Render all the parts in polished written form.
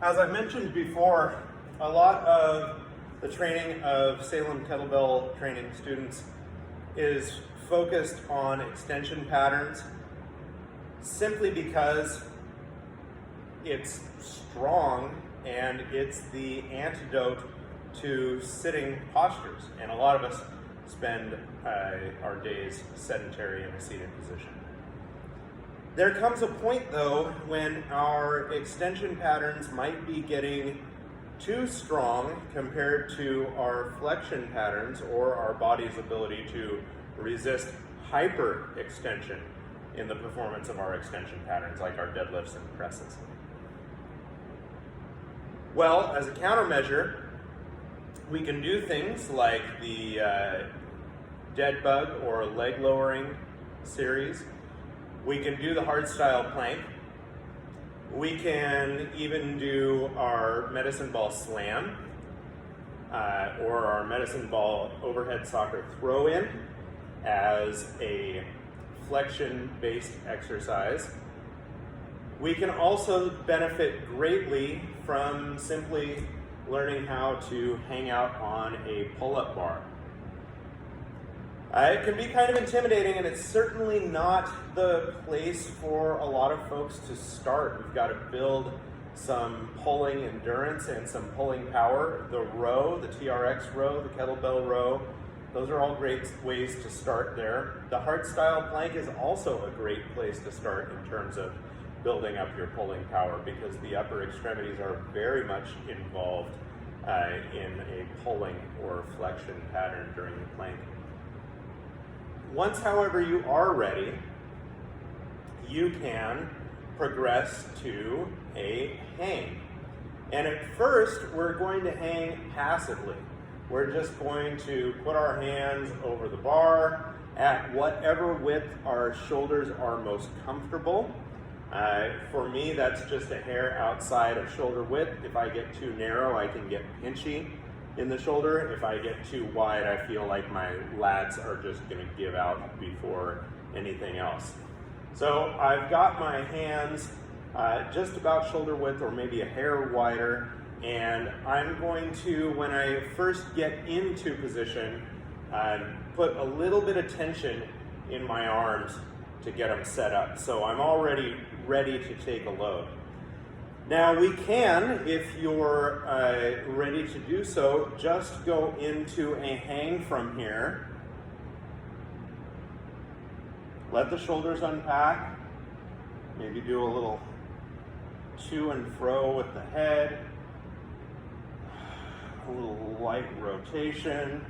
As I mentioned before, a lot of the training of Salem Kettlebell training students is focused on extension patterns simply because it's strong and it's the antidote to sitting postures. And a lot of us spend our days sedentary in a seated position. There comes a point though when our extension patterns might be getting too strong compared to our flexion patterns or our body's ability to resist hyperextension in the performance of our extension patterns like our deadlifts and presses. Well, as a countermeasure, we can do things like the dead bug or leg lowering series. We can do the hardstyle plank. We can even do our medicine ball slam or our medicine ball overhead soccer throw-in as a flexion-based exercise. We can also benefit greatly from simply learning how to hang out on a pull-up bar. It can be kind of intimidating, and it's certainly not the place for a lot of folks to start. We've got to build some pulling endurance and some pulling power. The row, the TRX row, the kettlebell row, those are all great ways to start there. The hardstyle plank is also a great place to start in terms of building up your pulling power because the upper extremities are very much involved in a pulling or flexion pattern during the plank. Once, however, you are ready, you can progress to a hang. And at first, we're going to hang passively. We're just going to put our hands over the bar at whatever width our shoulders are most comfortable. For me, that's just a hair outside of shoulder width. If I get too narrow, I can get pinchy in the shoulder. If I get too wide, I feel like my lats are just going to give out before anything else. So I've got my hands just about shoulder width or maybe a hair wider, and I'm going to, when I first get into position, put a little bit of tension in my arms to get them set up. So I'm already ready to take a load. Now we can, if you're ready to do so, just go into a hang from here. Let the shoulders unpack. Maybe do a little to and fro with the head. A little light rotation.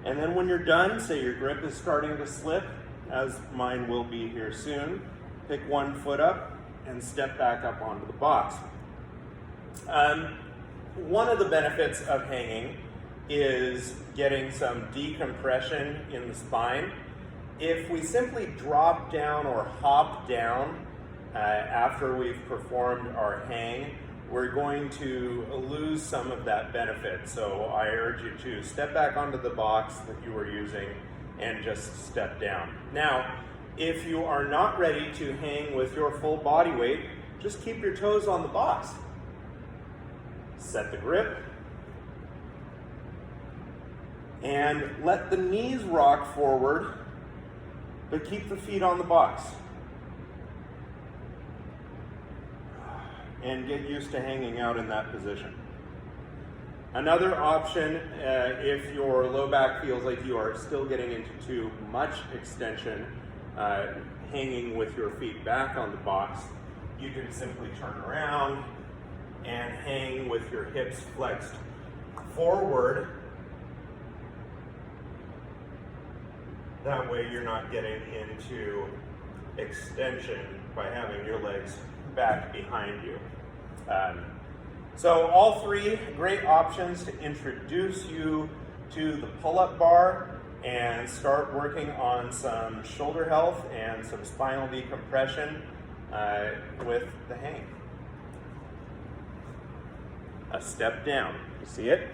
And then when you're done, say your grip is starting to slip, as mine will be here soon, pick one foot up and step back up onto the box. One of the benefits of hanging is getting some decompression in the spine. If we simply drop down or hop down after we've performed our hang, we're going to lose some of that benefit. So I urge you to step back onto the box that you were using and just step down. Now, if you are not ready to hang with your full body weight, just keep your toes on the box. Set the grip. And let the knees rock forward, but keep the feet on the box. And get used to hanging out in that position. Another option, if your low back feels like you are still getting into too much extension, hanging with your feet back on the box, you can simply turn around and hang with your hips flexed forward. That way you're not getting into extension by having your legs back behind you. So all three great options to introduce you to the pull-up bar and start working on some shoulder health and some spinal decompression with the hang. A step down, you see it?